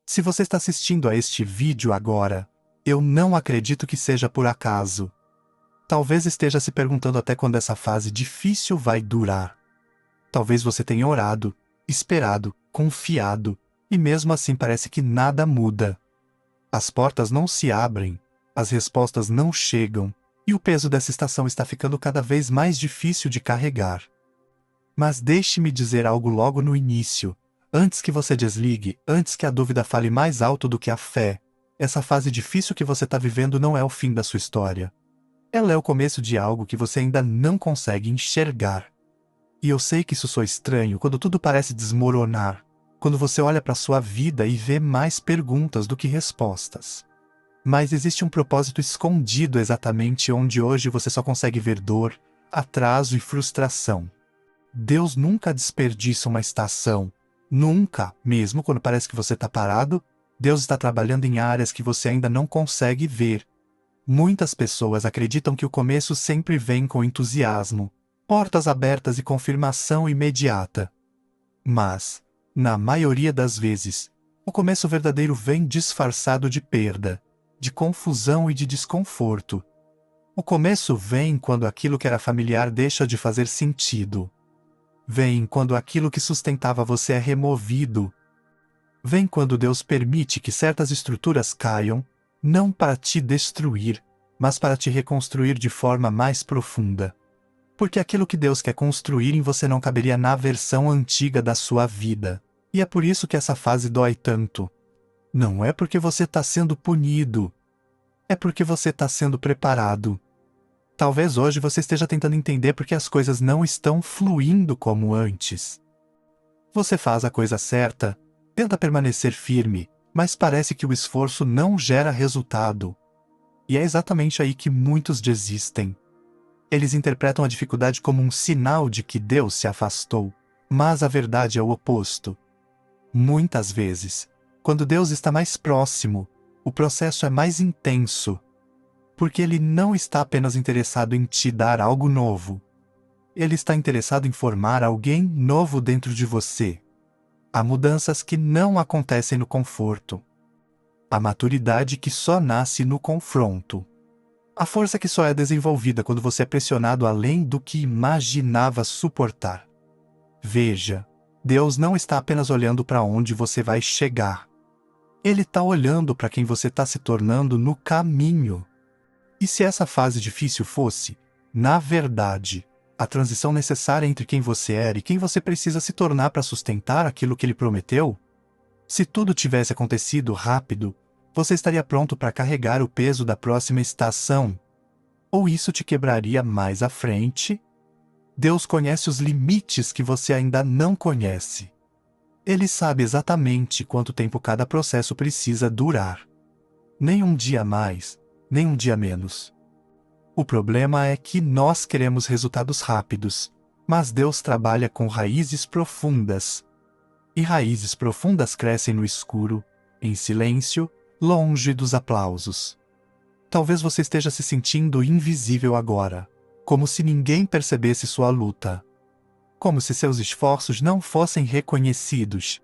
Se você está assistindo a este vídeo agora, eu não acredito que seja por acaso. Talvez esteja se perguntando até quando essa fase difícil vai durar. Talvez você tenha orado, esperado, confiado, e mesmo assim parece que nada muda. As portas não se abrem, as respostas não chegam, e o peso dessa estação está ficando cada vez mais difícil de carregar. Mas deixe-me dizer algo logo no início, antes que você desligue, antes que a dúvida fale mais alto do que a fé. Essa fase difícil que você está vivendo não é o fim da sua história. Ela é o começo de algo que você ainda não consegue enxergar. E eu sei que isso soa estranho quando tudo parece desmoronar, quando você olha para sua vida e vê mais perguntas do que respostas. Mas existe um propósito escondido exatamente onde hoje você só consegue ver dor, atraso e frustração. Deus nunca desperdiça uma estação. Nunca, mesmo quando parece que você está parado, Deus está trabalhando em áreas que você ainda não consegue ver. Muitas pessoas acreditam que o começo sempre vem com entusiasmo, portas abertas e confirmação imediata. Mas, na maioria das vezes, o começo verdadeiro vem disfarçado de perda, de confusão e de desconforto. O começo vem quando aquilo que era familiar deixa de fazer sentido. Vem quando aquilo que sustentava você é removido. Vem quando Deus permite que certas estruturas caiam, não para te destruir, mas para te reconstruir de forma mais profunda. Porque aquilo que Deus quer construir em você não caberia na versão antiga da sua vida. E é por isso que essa fase dói tanto. Não é porque você está sendo punido. É porque você está sendo preparado. Talvez hoje você esteja tentando entender porque as coisas não estão fluindo como antes. Você faz a coisa certa, tenta permanecer firme, mas parece que o esforço não gera resultado. E é exatamente aí que muitos desistem. Eles interpretam a dificuldade como um sinal de que Deus se afastou, mas a verdade é o oposto. Muitas vezes, quando Deus está mais próximo, o processo é mais intenso. Porque Ele não está apenas interessado em te dar algo novo. Ele está interessado em formar alguém novo dentro de você. Há mudanças que não acontecem no conforto. A maturidade que só nasce no confronto. A força que só é desenvolvida quando você é pressionado além do que imaginava suportar. Veja, Deus não está apenas olhando para onde você vai chegar. Ele está olhando para quem você está se tornando no caminho. E se essa fase difícil fosse, na verdade, a transição necessária entre quem você era e quem você precisa se tornar para sustentar aquilo que Ele prometeu? Se tudo tivesse acontecido rápido, você estaria pronto para carregar o peso da próxima estação? Ou isso te quebraria mais à frente? Deus conhece os limites que você ainda não conhece. Ele sabe exatamente quanto tempo cada processo precisa durar. Nem um dia mais, nem um dia menos. O problema é que nós queremos resultados rápidos, mas Deus trabalha com raízes profundas. E raízes profundas crescem no escuro, em silêncio, longe dos aplausos. Talvez você esteja se sentindo invisível agora, como se ninguém percebesse sua luta. Como se seus esforços não fossem reconhecidos.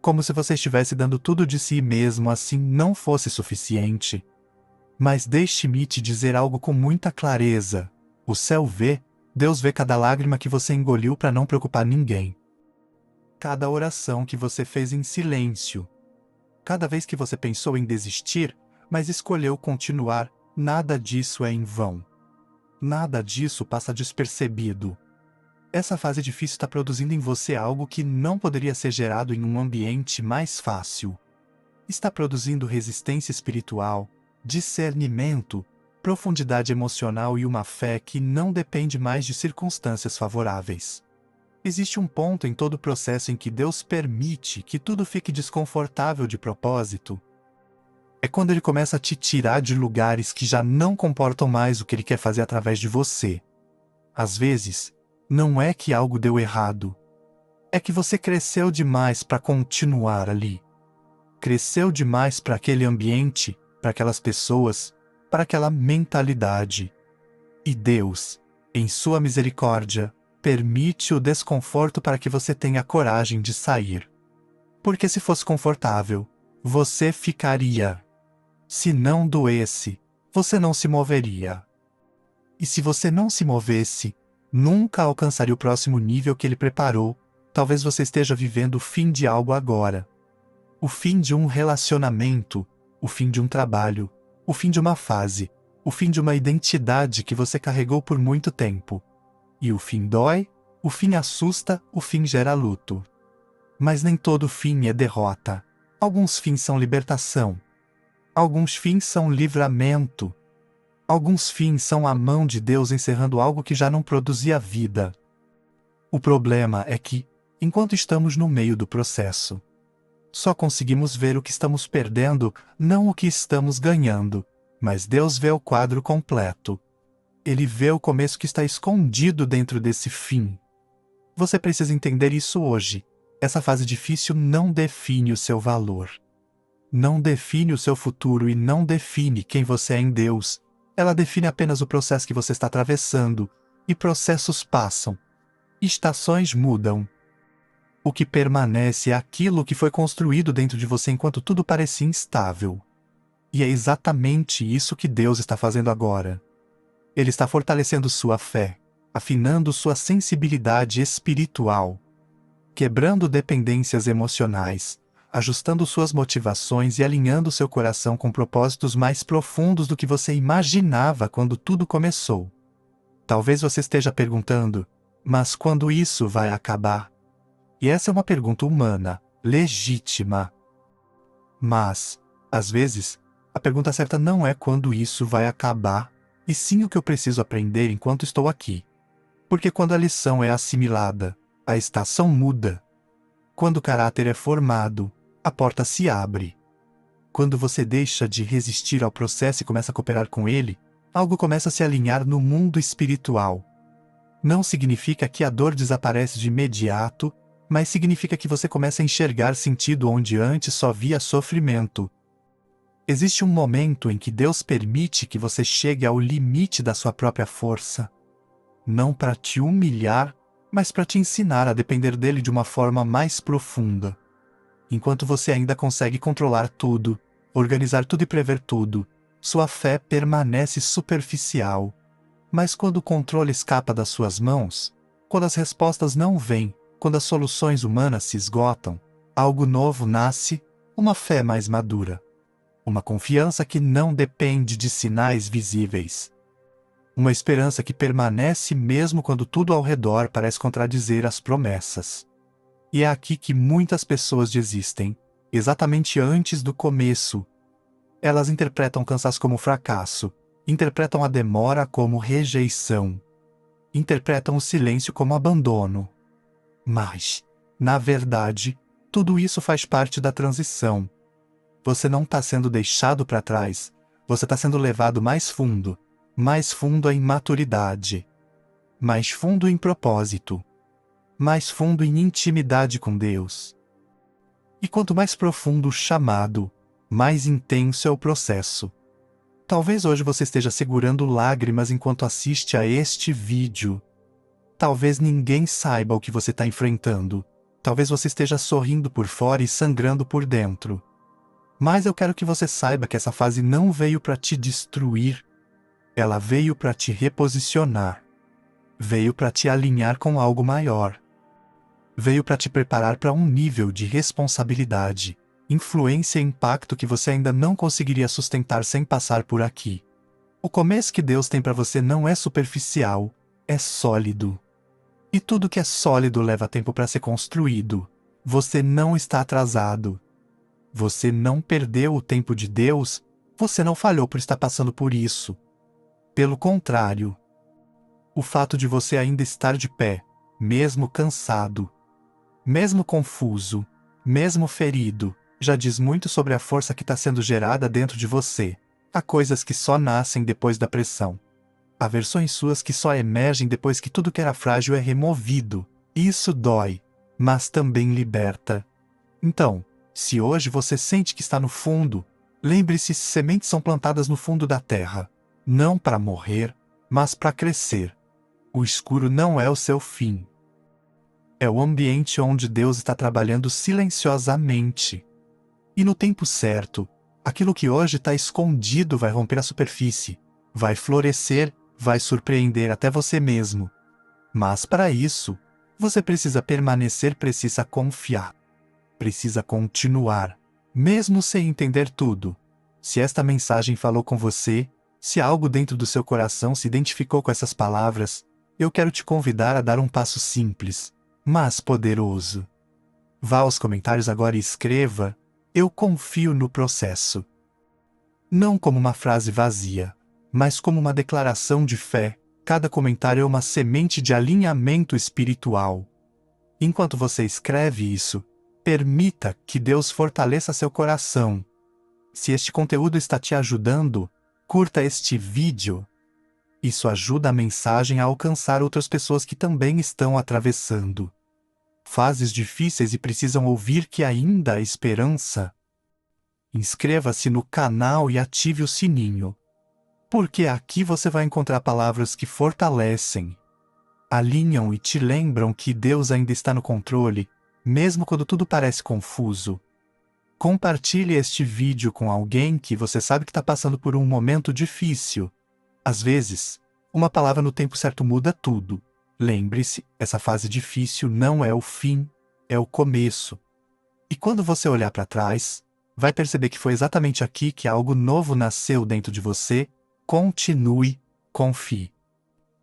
Como se você estivesse dando tudo de si mesmo assim não fosse suficiente. Mas deixe-me te dizer algo com muita clareza. O céu vê, Deus vê cada lágrima que você engoliu para não preocupar ninguém. Cada oração que você fez em silêncio. Cada vez que você pensou em desistir, mas escolheu continuar, nada disso é em vão. Nada disso passa despercebido. Essa fase difícil está produzindo em você algo que não poderia ser gerado em um ambiente mais fácil. Está produzindo resistência espiritual, discernimento, profundidade emocional e uma fé que não depende mais de circunstâncias favoráveis. Existe um ponto em todo o processo em que Deus permite que tudo fique desconfortável de propósito. É quando Ele começa a te tirar de lugares que já não comportam mais o que Ele quer fazer através de você. Às vezes, não é que algo deu errado. É que você cresceu demais para continuar ali. Cresceu demais para aquele ambiente, para aquelas pessoas, para aquela mentalidade. E Deus, em sua misericórdia, permite o desconforto para que você tenha coragem de sair. Porque se fosse confortável, você ficaria. Se não doesse, você não se moveria. E se você não se movesse, nunca alcançaria o próximo nível que ele preparou. Talvez você esteja vivendo o fim de algo agora. O fim de um relacionamento, o fim de um trabalho, o fim de uma fase, o fim de uma identidade que você carregou por muito tempo. E o fim dói, o fim assusta, o fim gera luto. Mas nem todo fim é derrota. Alguns fins são libertação. Alguns fins são livramento. Alguns fins são a mão de Deus encerrando algo que já não produzia vida. O problema é que, enquanto estamos no meio do processo, só conseguimos ver o que estamos perdendo, não o que estamos ganhando. Mas Deus vê o quadro completo. Ele vê o começo que está escondido dentro desse fim. Você precisa entender isso hoje. Essa fase difícil não define o seu valor. Não define o seu futuro e não define quem você é em Deus. Ela define apenas o processo que você está atravessando. E processos passam. Estações mudam. O que permanece é aquilo que foi construído dentro de você enquanto tudo parecia instável. E é exatamente isso que Deus está fazendo agora. Ele está fortalecendo sua fé, afinando sua sensibilidade espiritual, quebrando dependências emocionais, ajustando suas motivações e alinhando seu coração com propósitos mais profundos do que você imaginava quando tudo começou. Talvez você esteja perguntando, mas quando isso vai acabar? E essa é uma pergunta humana, legítima. Mas, às vezes, a pergunta certa não é quando isso vai acabar, e sim o que eu preciso aprender enquanto estou aqui. Porque quando a lição é assimilada, a estação muda. Quando o caráter é formado, a porta se abre. Quando você deixa de resistir ao processo e começa a cooperar com ele, algo começa a se alinhar no mundo espiritual. Não significa que a dor desaparece de imediato, mas significa que você começa a enxergar sentido onde antes só via sofrimento. Existe um momento em que Deus permite que você chegue ao limite da sua própria força. Não para te humilhar, mas para te ensinar a depender dele de uma forma mais profunda. Enquanto você ainda consegue controlar tudo, organizar tudo e prever tudo, sua fé permanece superficial. Mas quando o controle escapa das suas mãos, quando as respostas não vêm, quando as soluções humanas se esgotam, algo novo nasce, uma fé mais madura. Uma confiança que não depende de sinais visíveis. Uma esperança que permanece mesmo quando tudo ao redor parece contradizer as promessas. E é aqui que muitas pessoas desistem, exatamente antes do começo. Elas interpretam o cansaço como fracasso, interpretam a demora como rejeição, interpretam o silêncio como abandono. Mas, na verdade, tudo isso faz parte da transição. Você não está sendo deixado para trás, você está sendo levado mais fundo em maturidade, mais fundo em propósito, mais fundo em intimidade com Deus. E quanto mais profundo o chamado, mais intenso é o processo. Talvez hoje você esteja segurando lágrimas enquanto assiste a este vídeo. Talvez ninguém saiba o que você está enfrentando. Talvez você esteja sorrindo por fora e sangrando por dentro. Mas eu quero que você saiba que essa fase não veio para te destruir. Ela veio para te reposicionar. Veio para te alinhar com algo maior. Veio para te preparar para um nível de responsabilidade, influência e impacto que você ainda não conseguiria sustentar sem passar por aqui. O começo que Deus tem para você não é superficial, é sólido. E tudo que é sólido leva tempo para ser construído. Você não está atrasado. Você não perdeu o tempo de Deus, você não falhou por estar passando por isso. Pelo contrário, o fato de você ainda estar de pé, mesmo cansado, mesmo confuso, mesmo ferido, já diz muito sobre a força que está sendo gerada dentro de você. Há coisas que só nascem depois da pressão. Há versões suas que só emergem depois que tudo que era frágil é removido. Isso dói, mas também liberta. Então, se hoje você sente que está no fundo, lembre-se: sementes são plantadas no fundo da terra, não para morrer, mas para crescer. O escuro não é o seu fim. É o ambiente onde Deus está trabalhando silenciosamente. E no tempo certo, aquilo que hoje está escondido vai romper a superfície, vai florescer, vai surpreender até você mesmo. Mas para isso, você precisa permanecer, precisa confiar, precisa continuar, mesmo sem entender tudo. Se esta mensagem falou com você, se algo dentro do seu coração se identificou com essas palavras, eu quero te convidar a dar um passo simples, mas poderoso. Vá aos comentários agora e escreva: eu confio no processo. Não como uma frase vazia, mas como uma declaração de fé. Cada comentário é uma semente de alinhamento espiritual. Enquanto você escreve isso, permita que Deus fortaleça seu coração. Se este conteúdo está te ajudando, curta este vídeo. Isso ajuda a mensagem a alcançar outras pessoas que também estão atravessando fases difíceis e precisam ouvir que ainda há esperança. Inscreva-se no canal e ative o sininho, porque aqui você vai encontrar palavras que fortalecem, alinham e te lembram que Deus ainda está no controle, mesmo quando tudo parece confuso. Compartilhe este vídeo com alguém que você sabe que está passando por um momento difícil. Às vezes, uma palavra no tempo certo muda tudo. Lembre-se, essa fase difícil não é o fim, é o começo. E quando você olhar para trás, vai perceber que foi exatamente aqui que algo novo nasceu dentro de você. Continue, confie.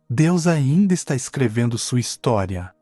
Deus ainda está escrevendo sua história.